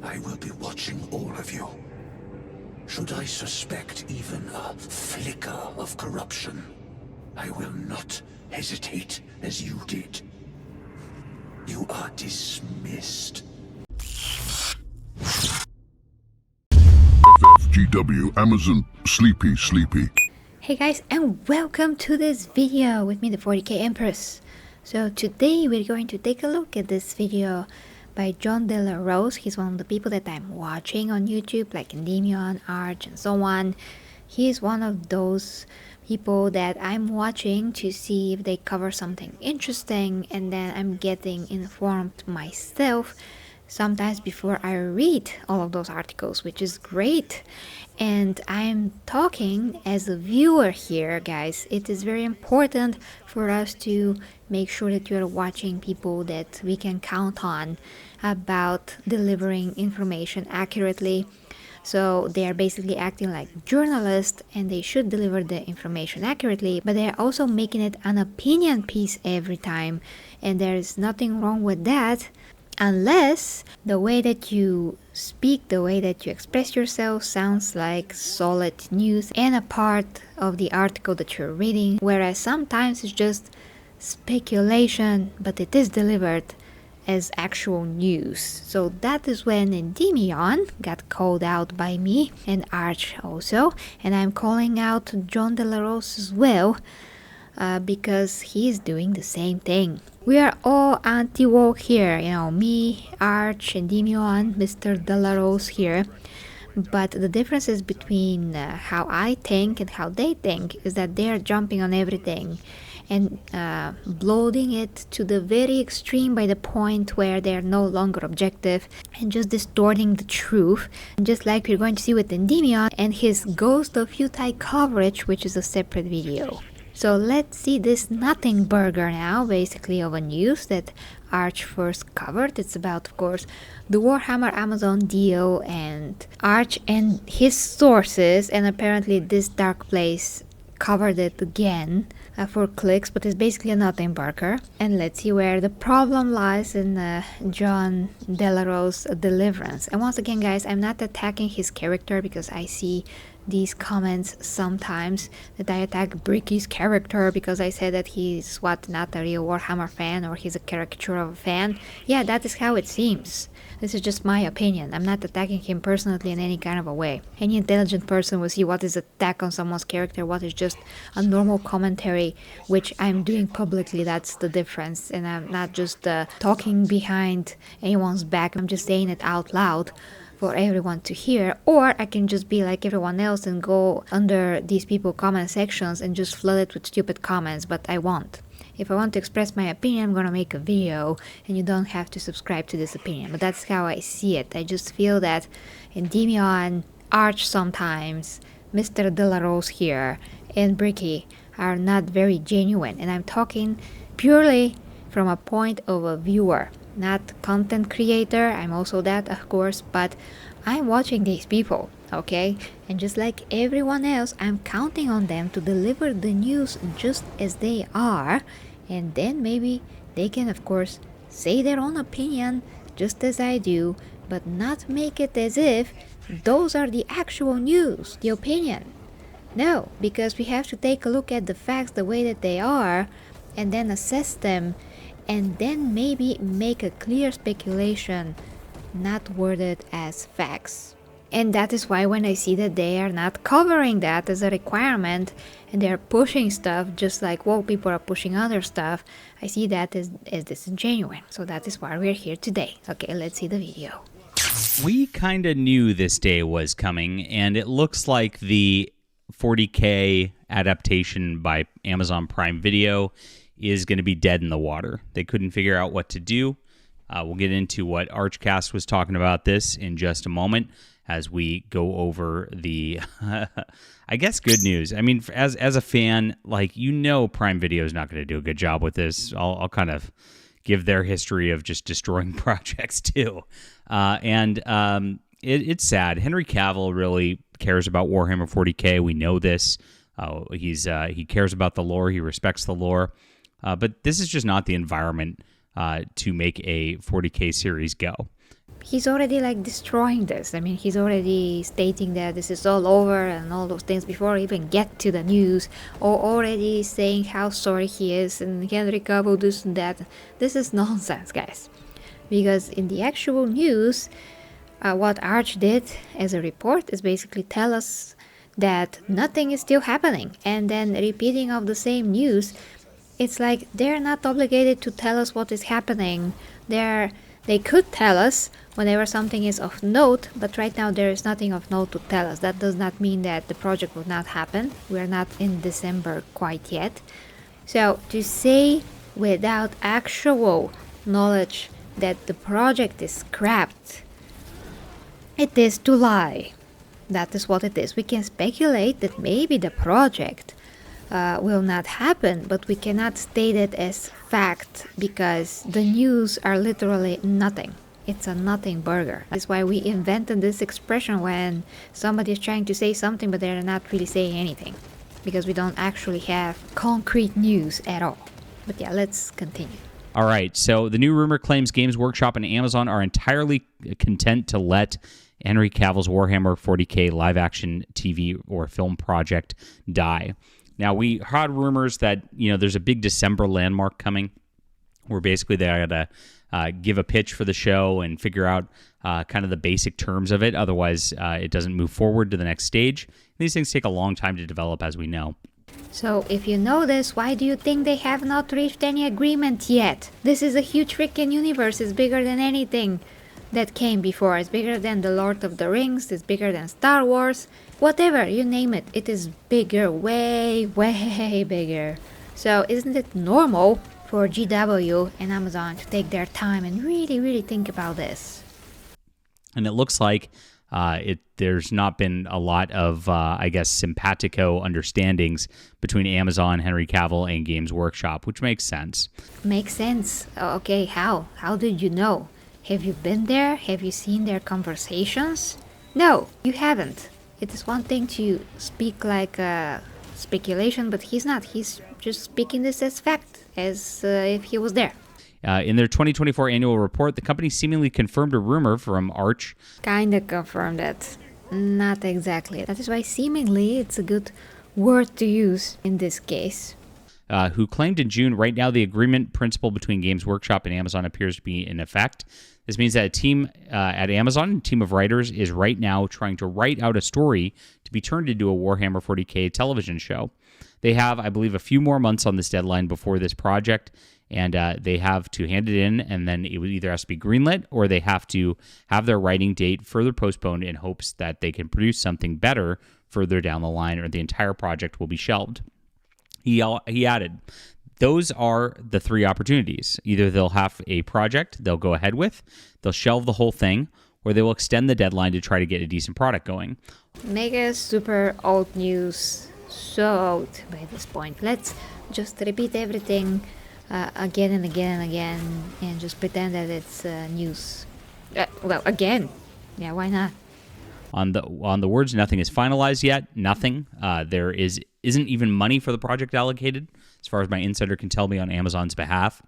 I will be watching all of you. Should I suspect even a flicker of corruption, I will not hesitate as you did. You are dismissed. FFGW Amazon Sleepy. Hey guys, and welcome to this video with me, the 40k Empress. So today we're going to take a look at this video by Jon Del Arroz. He's one of the people that I'm watching on YouTube, like Endymion, Arch, and so on. He's one of those people that I'm watching to see if they cover something interesting, and then I'm getting informed myself sometimes before I read all of those articles, which is great. And I'm talking as a viewer here, guys. It is very important for us to make sure that you're watching people that we can count on about delivering information accurately. So they are basically acting like journalists, and they should deliver the information accurately, but they're also making it an opinion piece every time, and there is nothing wrong with that, unless the way that you speak, the way that you express yourself sounds like solid news and a part of the article that you're reading, whereas sometimes it's just speculation, but it is delivered as actual news. So that is when Endymion got called out by me, and Arch also, and I'm calling out Jon Del Arroz as well, because he's doing the same thing. We are all anti-woke here, you know, me, Arch, Endymion, Mr. Del Arroz here. But the differences between how I think and how they think is that they are jumping on everything and bloating it to the very extreme, by the point where they are no longer objective and just distorting the truth. And just like we're going to see with Endymion and his Ghost of Utah coverage, which is a separate video. So let's see this nothing burger now, basically, of a news that Arch first covered. It's about, of course, the Warhammer Amazon deal, and Arch and his sources, and apparently this Dark Place covered it again for clicks, but it's basically a nothing burger. And let's see where the problem lies in Jon Del Arroz's deliverance. And once again, guys, I'm not attacking his character, because I see these comments sometimes that I attack Bricky's character because I said that he's not a real Warhammer fan, or he's a caricature of a fan. Yeah, that is how it seems. This is just my opinion. I'm not attacking him personally in any kind of a way. Any intelligent person will see what is attack on someone's character, what is just a normal commentary, which I'm doing publicly. That's the difference. And I'm not just talking behind anyone's back. I'm just saying it out loud for everyone to hear. Or I can just be like everyone else and go under these people comment sections and just flood it with stupid comments, but I won't. If I want to express my opinion, I'm gonna make a video, and you don't have to subscribe to this opinion. But that's how I see it. I just feel that Endymion, Arch sometimes, Mr. Del Arroz here, and Bricky are not very genuine. And I'm talking purely from a point of a viewer, not content creator. I'm also that, of course, but I'm watching these people, okay? And just like everyone else, I'm counting on them to deliver the news just as they are, and then maybe they can, of course, say their own opinion just as I do, but not make it as if those are the actual news, the opinion. No, because we have to take a look at the facts the way that they are, and then assess them, and then maybe make a clear speculation, not worded as facts. And that is why when I see that they are not covering that as a requirement, and they're pushing stuff just like woke people are pushing other stuff, I see that as disingenuous. So that is why we're here today. Okay, let's see the video. We kind of knew this day was coming, and it looks like the 40k adaptation by Amazon Prime Video is going to be dead in the water. They couldn't figure out what to do. We'll get into what Archcast was talking about this in just a moment as we go over the, I guess, good news. I mean, as a fan, like, you know, Prime Video is not going to do a good job with this. I'll kind of give their history of just destroying projects too. It's sad. Henry Cavill really cares about Warhammer 40k. We know this. He cares about the lore. He respects the lore. But this is just not the environment to make a 40k series go. he's already like destroying this. I mean, he's already stating that this is all over and all those things before we even get to the news, or already saying how sorry he is and Henry Cavill this and that. This is nonsense, guys. Because in the actual news, what Arch did as a report is basically tell us that nothing is still happening, and then repeating of the same news. It's like they're not obligated to tell us what is happening. They could tell us whenever something is of note, but right now there is nothing of note to tell us. That does not mean that the project will not happen. We're not in December quite yet. So to say without actual knowledge that the project is scrapped, it is to lie. That is what it is. We can speculate that maybe the project will not happen, but we cannot state it as fact because the news are literally nothing. It's a nothing burger. That's why we invented this expression when somebody is trying to say something but they're not really saying anything, because we don't actually have concrete news at all. But yeah, let's continue. All right, so the new rumor claims Games Workshop and Amazon are entirely content to let Henry Cavill's Warhammer 40k live-action TV or film project die. Now, we heard rumors that, there's a big December landmark coming where basically they got to give a pitch for the show and figure out kind of the basic terms of it. Otherwise, it doesn't move forward to the next stage. These things take a long time to develop, as we know. So, if you know this, why do you think they have not reached any agreement yet? This is a huge freaking universe. It's bigger than anything that came before. It's bigger than the Lord of the Rings. It's bigger than Star Wars. Whatever, you name it. It is bigger, way, way bigger. So isn't it normal for GW and Amazon to take their time and really, really think about this? And it looks like there's not been a lot of, simpatico understandings between Amazon, Henry Cavill, and Games Workshop, which makes sense. Makes sense. Okay, how? How did you know? Have you been there? Have you seen their conversations? No, you haven't. It is one thing to speak like speculation, but he's not. He's just speaking this as fact, as if he was there. In their 2024 annual report, the company seemingly confirmed a rumor from Arch. Kinda confirmed it. Not exactly. That is why seemingly it's a good word to use in this case. Who claimed in June, right now the agreement principle between Games Workshop and Amazon appears to be in effect. This means that a team at Amazon, a team of writers, is right now trying to write out a story to be turned into a Warhammer 40k television show. They have, I believe, a few more months on this deadline before this project, and they have to hand it in, and then it would either has to be greenlit or they have to have their writing date further postponed in hopes that they can produce something better further down the line, or the entire project will be shelved. He added, those are the three opportunities. Either they'll have a project they'll go ahead with, they'll shelve the whole thing, or they will extend the deadline to try to get a decent product going. Mega super old news. So old by this point. Let's just repeat everything again and again and again and just pretend that it's news. Again. Yeah, why not? On the words, nothing is finalized yet. Nothing. There isn't even money for the project allocated, as far as my insider can tell me on Amazon's behalf.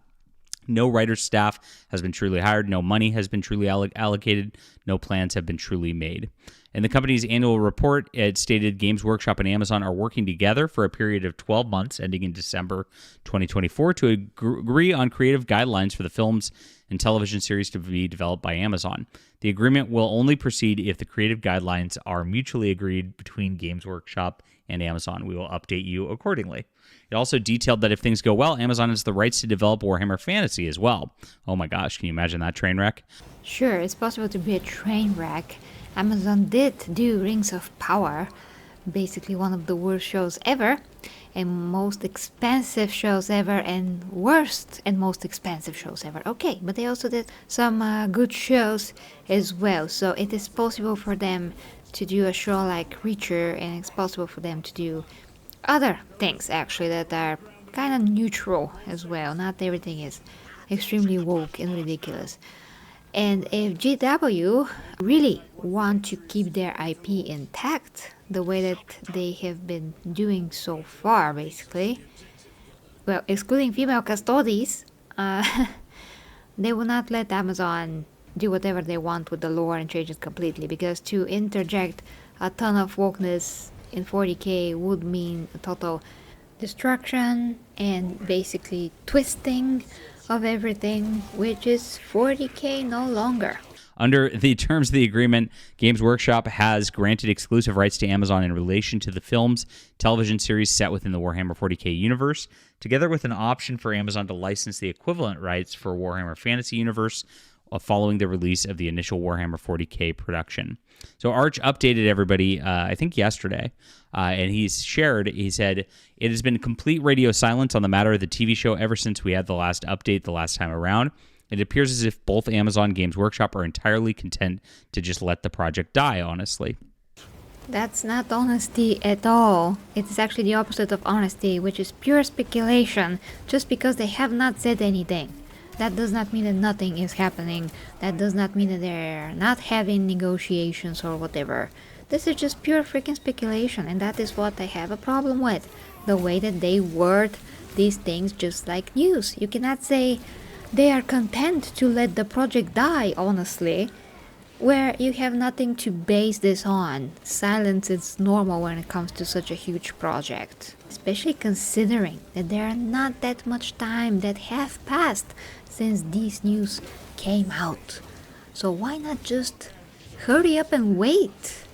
No writer's staff has been truly hired. No money has been truly allocated. No plans have been truly made. In the company's annual report, it stated Games Workshop and Amazon are working together for a period of 12 months ending in December 2024 to agree on creative guidelines for the films and television series to be developed by Amazon. The agreement will only proceed if the creative guidelines are mutually agreed between Games Workshop and Amazon. We will update you accordingly. It also detailed that if things go well, Amazon has the rights to develop Warhammer Fantasy as well. Oh my gosh, can you imagine that train wreck? Sure, it's possible to be a train wreck. Amazon did do Rings of Power, basically one of the worst shows ever, and most expensive shows ever, and worst and most expensive shows ever. Okay, but they also did some good shows as well, so it is possible for them to do a show like Reacher, and it's possible for them to do other things actually that are kind of neutral as well. Not everything is extremely woke and ridiculous. And if GW really want to keep their IP intact the way that they have been doing so far, basically, well, excluding female custodies, they will not let Amazon do whatever they want with the lore and change it completely, because to interject a ton of wokeness in 40k would mean a total destruction and basically twisting of everything, which is 40k no longer. Under the terms of the agreement, Games Workshop has granted exclusive rights to Amazon in relation to the films, television series set within the Warhammer 40k universe, together with an option for Amazon to license the equivalent rights for Warhammer Fantasy Universe following the release of the initial Warhammer 40k production. So Arch updated everybody, I think yesterday, and he said, "It has been complete radio silence on the matter of the TV show ever since we had the last update the last time around. It appears as if both Amazon Games Workshop are entirely content to just let the project die, honestly." That's not honesty at all. It's actually the opposite of honesty, which is pure speculation, just because they have not said anything. That does not mean that nothing is happening. That does not mean that they're not having negotiations or whatever. This is just pure freaking speculation, and that is what I have a problem with. The way that they word these things just like news. You cannot say they are content to let the project die, honestly, where you have nothing to base this on. Silence is normal when it comes to such a huge project, especially considering that there are not that much time that have passed since these news came out. So why not just hurry up and wait?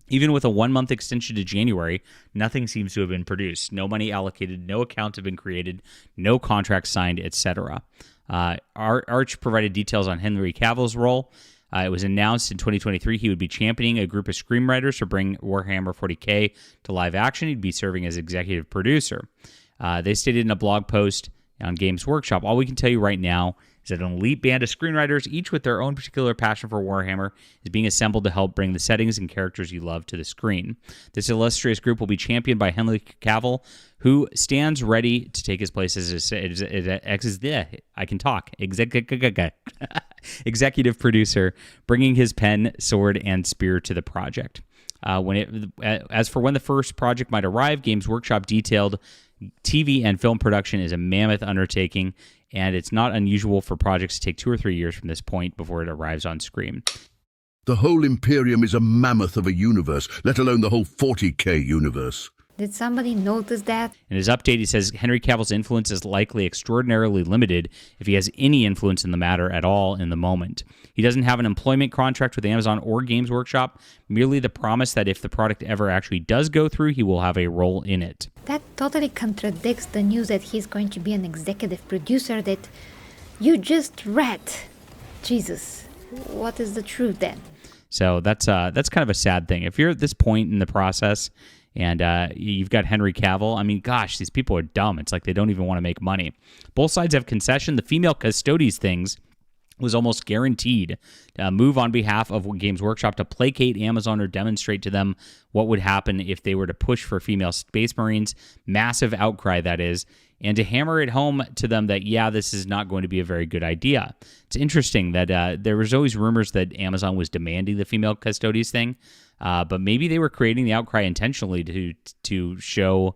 Even with a 1-month extension to January, nothing seems to have been produced. No money allocated, no accounts have been created, no contracts signed, etc. Arch provided details on Henry Cavill's role. It was announced in 2023 he would be championing a group of screenwriters to bring Warhammer 40k to live action. He'd be serving as executive producer. They stated in a blog post on Games Workshop, "All we can tell you right now is that an elite band of screenwriters, each with their own particular passion for Warhammer, is being assembled to help bring the settings and characters you love to the screen. This illustrious group will be championed by Henry Cavill, who stands ready to take his place as executive producer, bringing his pen, sword, and spear to the project." As for when the first project might arrive, Games Workshop detailed TV and film production is a mammoth undertaking, and it's not unusual for projects to take 2 or 3 years from this point before it arrives on screen. The whole Imperium is a mammoth of a universe, let alone the whole 40k universe. Did somebody notice that? In his update, he says Henry Cavill's influence is likely extraordinarily limited if he has any influence in the matter at all in the moment. He doesn't have an employment contract with Amazon or Games Workshop, merely the promise that if the product ever actually does go through, he will have a role in it. That totally contradicts the news that he's going to be an executive producer that you just read. Jesus, what is the truth then? So that's kind of a sad thing. If you're at this point in the process and you've got Henry Cavill, I mean, gosh, these people are dumb. It's like they don't even want to make money. Both sides have concession. The female custodies things was almost guaranteed to move on behalf of Games Workshop to placate Amazon or demonstrate to them what would happen if they were to push for female Space Marines. Massive outcry, that is. And to hammer it home to them that, yeah, this is not going to be a very good idea. It's interesting that there was always rumors that Amazon was demanding the female custodies thing, but maybe they were creating the outcry intentionally to show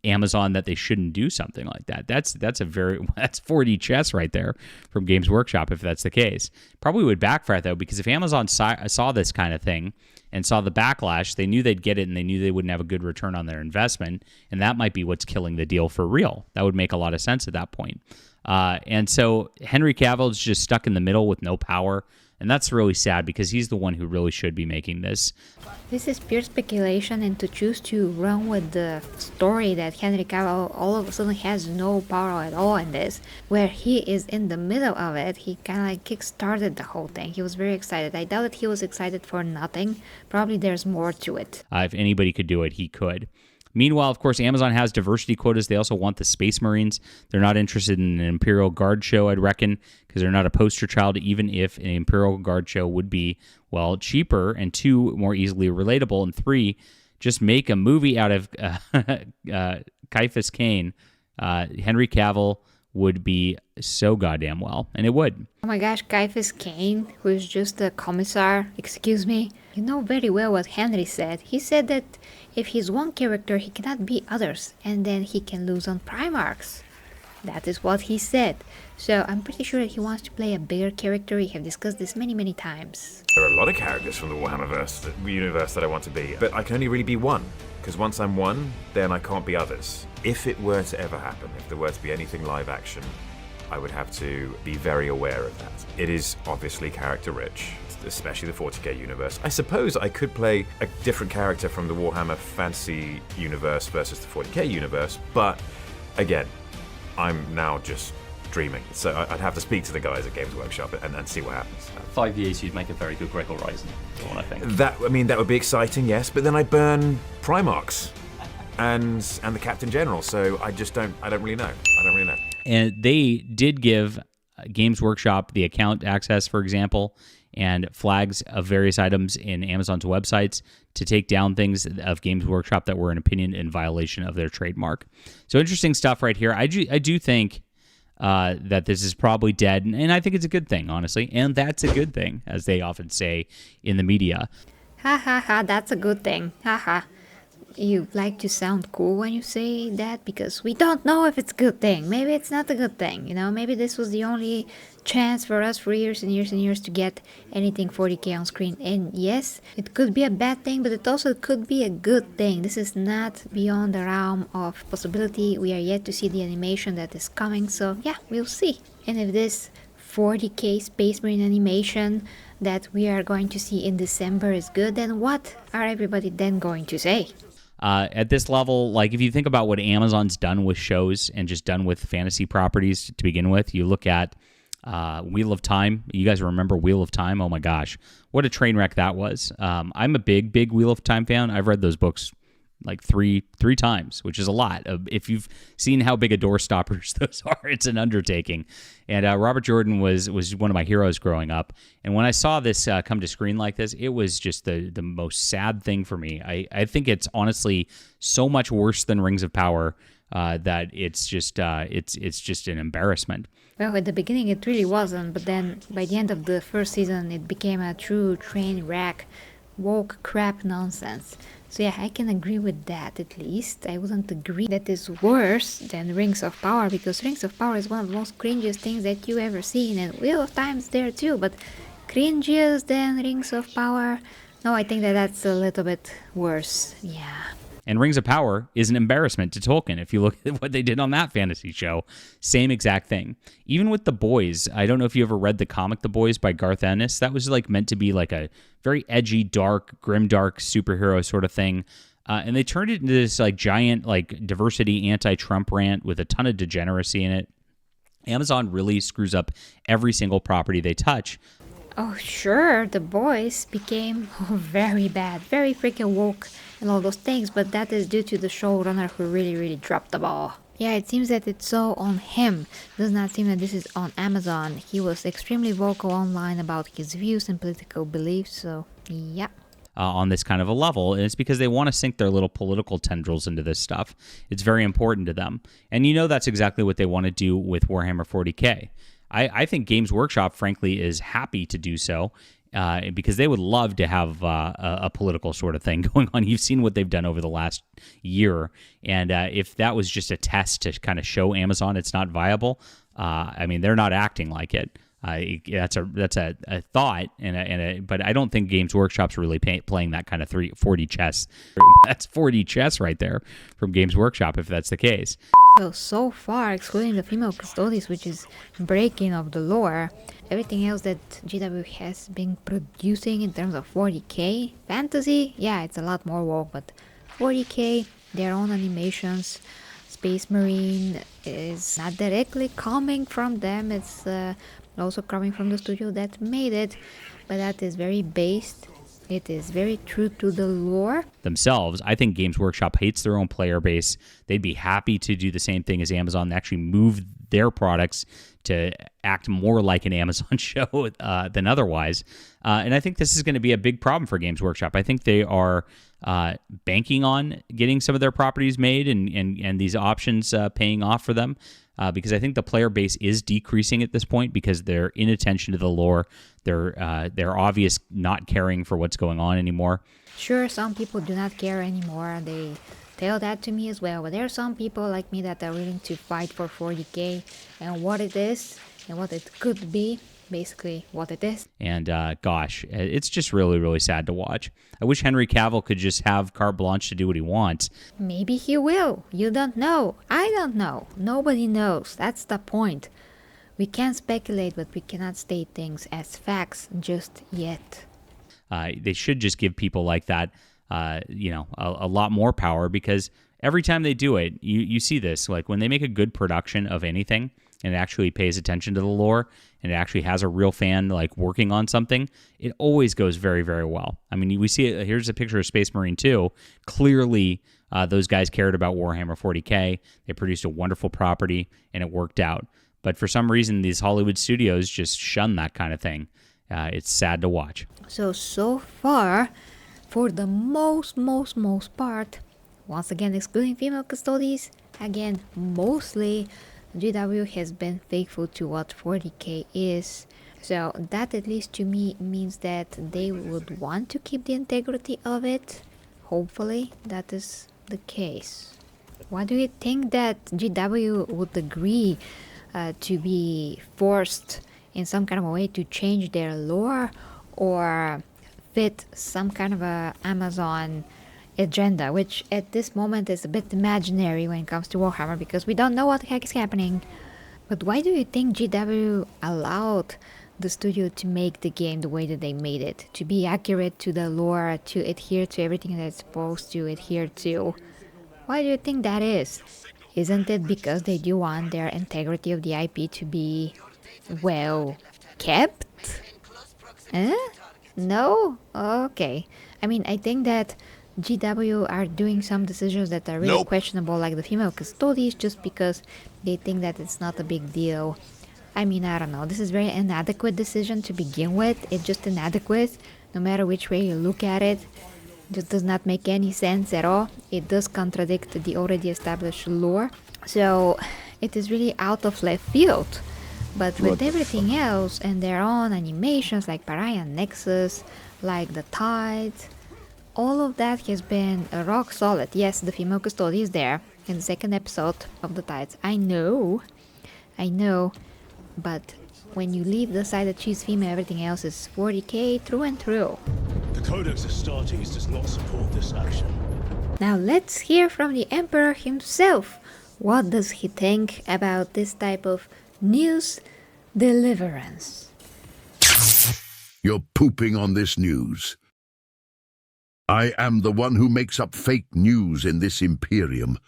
Amazon that they shouldn't do something like that. That's 4D chess right there from Games Workshop if that's the case. Probably would backfire though, because if Amazon saw this kind of thing and saw the backlash, they knew they'd get it and they knew they wouldn't have a good return on their investment, and that might be what's killing the deal for real. That would make a lot of sense at that point. And so Henry Cavill is just stuck in the middle with no power. And that's really sad because he's the one who really should be making this. This is pure speculation, and to choose to run with the story that Henry Cavill all of a sudden has no power at all in this, where he is in the middle of it, he kind of like kick-started the whole thing. He was very excited. I doubt that he was excited for nothing. Probably there's more to it. If anybody could do it, he could. Meanwhile, of course, Amazon has diversity quotas. They also want the Space Marines. They're not interested in an Imperial Guard show, I'd reckon, because they're not a poster child, even if an Imperial Guard show would be, well, cheaper, and 2, more easily relatable, and 3, just make a movie out of Caiaphas Cain. Henry Cavill would be so goddamn well, and it would. Oh my gosh, Caiaphas Cain, who is just a commissar, excuse me. You know very well what Henry said. He said that if he's one character, he cannot be others, and then he can lose on Primarchs. That is what he said. So I'm pretty sure that he wants to play a bigger character. We have discussed this many times. There are a lot of characters from the Warhammer universe that I want to be, but I can only really be one. Because once I'm one, then I can't be others. If it were to ever happen, if there were to be anything live action, I would have to be very aware of that. It is obviously character rich, especially the 40k universe. I suppose I could play a different character from the Warhammer Fantasy universe versus the 40k universe, but again, I'm now just dreaming. So I'd have to speak to the guys at Games Workshop and see what happens. 5 years, you'd make a very good Greg Horizon, is what I think. That would be exciting, yes, but then I burn Primarchs and the Captain General, so I don't really know. And they did give Games Workshop the account access, for example, and flags of various items in Amazon's websites to take down things of Games Workshop that were, in opinion, in violation of their trademark. So interesting stuff right here. I do think that this is probably dead, and I think it's a good thing, honestly. And that's a good thing, as they often say in the media. Ha ha ha, that's a good thing. Ha ha. You like to sound cool when you say that because we don't know if it's a good thing. Maybe it's not a good thing, maybe this was the only chance for us for years and years and years to get anything 40k on screen. And yes, it could be a bad thing, but it also could be a good thing. This is not beyond the realm of possibility. We are yet to see the animation that is coming, so yeah, we'll see. And if this 40k Space Marine animation that we are going to see in December is good, then what are everybody then going to say? At this level, like if you think about what Amazon's done with shows and just done with fantasy properties to begin with, you look at Wheel of Time. You guys remember Wheel of Time? Oh my gosh, what a train wreck that was. I'm a big Wheel of Time fan. I've read those books like three times, which is a lot. If you've seen how big a door stoppers those are, it's an undertaking. And Robert Jordan was one of my heroes growing up. And when I saw this come to screen like this, it was just the most sad thing for me. I think it's honestly so much worse than Rings of Power that it's just an embarrassment. Well, at the beginning it really wasn't, but then by the end of the first season it became a true train wreck, woke crap nonsense. So yeah, I can agree with that at least. I wouldn't agree that is worse than Rings of Power, because Rings of Power is one of the most cringiest things that you ever seen, and Wheel of Time's there too, but cringiest than Rings of Power? No, I think that's a little bit worse, yeah. And Rings of Power is an embarrassment to Tolkien. If you look at what they did on that fantasy show, same exact thing. Even with The Boys, I don't know if you ever read the comic The Boys by Garth Ennis. That was like meant to be like a very edgy, dark, grimdark superhero sort of thing. And they turned it into this like giant like diversity anti-Trump rant with a ton of degeneracy in it. Amazon really screws up every single property they touch. Oh sure, The Boys became very bad, very freaking woke and all those things, but that is due to the showrunner who really dropped the ball. Yeah, it seems that it's so on him. It does not seem that this is on Amazon. He was extremely vocal online about his views and political beliefs, so yeah. On this kind of a level, and it's because they want to sink their little political tendrils into this stuff. It's very important to them. And that's exactly what they want to do with Warhammer 40k. I think Games Workshop, frankly, is happy to do so because they would love to have a political sort of thing going on. You've seen what they've done over the last year, and if that was just a test to kind of show Amazon it's not viable, they're not acting like it. That's a thought, but I don't think Games Workshop's really playing that kind of 40 chess. That's 40 chess right there from Games Workshop, if that's the case. Well, so far, excluding the female custodes, which is breaking of the lore, everything else that GW has been producing in terms of 40k fantasy, yeah, it's a lot more woke, but 40k, their own animations, Space Marine is not directly coming from them, it's also coming from the studio that made it, but that is very based. It is very true to the lore themselves. I think Games Workshop hates their own player base. They'd be happy to do the same thing as Amazon and actually move their products to act more like an Amazon show than otherwise. And I think this is going to be a big problem for Games Workshop. I think they are banking on getting some of their properties made and these options paying off for them. Because I think the player base is decreasing at this point because they're inattention to the lore. They're obvious not caring for what's going on anymore. Sure, some people do not care anymore. They tell that to me as well. But there are some people like me that are willing to fight for 40k and what it is and what it could be, basically what it is. And gosh, it's just really, really sad to watch. I wish Henry Cavill could just have carte blanche to do what he wants. Maybe he will. You don't know. I don't know. Nobody knows. That's the point. We can speculate, but we cannot state things as facts just yet. They should just give people like that, a lot more power, because every time they do it, you see this. Like when they make a good production of anything and it actually pays attention to the lore and it actually has a real fan like working on something, it always goes very, very well. I mean, we see it. Here's a picture of Space Marine 2. Clearly, those guys cared about Warhammer 40k. They produced a wonderful property and it worked out. But for some reason, these Hollywood studios just shun that kind of thing. It's sad to watch. So far, for the most part, once again excluding female custodies, again, mostly GW has been faithful to what 40k is. So that, at least to me, means that they would want to keep the integrity of it. Hopefully that is the case. Why do you think that GW would agree to be forced in some kind of a way to change their lore or fit some kind of a Amazon agenda, which at this moment is a bit imaginary when it comes to Warhammer, because we don't know what the heck is happening? But why do you think GW allowed the studio to make the game the way that they made it, to be accurate to the lore, to adhere to everything that it's supposed to adhere to? Why do you think that is? Isn't it because they do want their integrity of the IP to be, well, kept? No? Okay. I mean, I think that GW are doing some decisions that are really questionable, like the female custodies, just because they think that it's not a big deal. I mean, I don't know. This is very inadequate decision to begin with. It's just inadequate, no matter which way you look at it. Just does not make any sense at all. It does contradict the already established lore. So it is really out of left field. But with everything else and their own animations like Pariah Nexus, like the Tides, all of that has been rock solid. Yes, the female custody is there in the second episode of the Tides. I know. But when you leave the side that she's female, everything else is 40k through and through. The Codex Astartes does not support this action. Now let's hear from the Emperor himself. What does he think about this type of news deliverance? You're pooping on this news. I am the one who makes up fake news in this Imperium.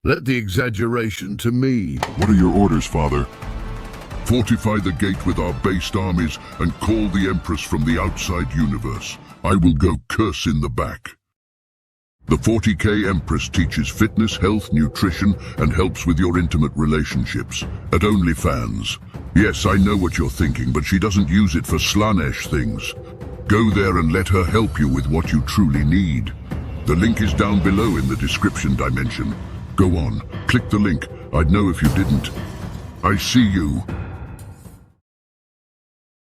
Let the exaggeration to me. What are your orders, Father? Fortify the gate with our based armies and call the Empress from the outside universe. I will go curse in the back. The 40k Empress teaches fitness, health, nutrition, and helps with your intimate relationships. At OnlyFans. Yes, I know what you're thinking, but she doesn't use it for Slanesh things. Go there and let her help you with what you truly need. The link is down below in the description dimension. Go on, click the link. I'd know if you didn't. I see you.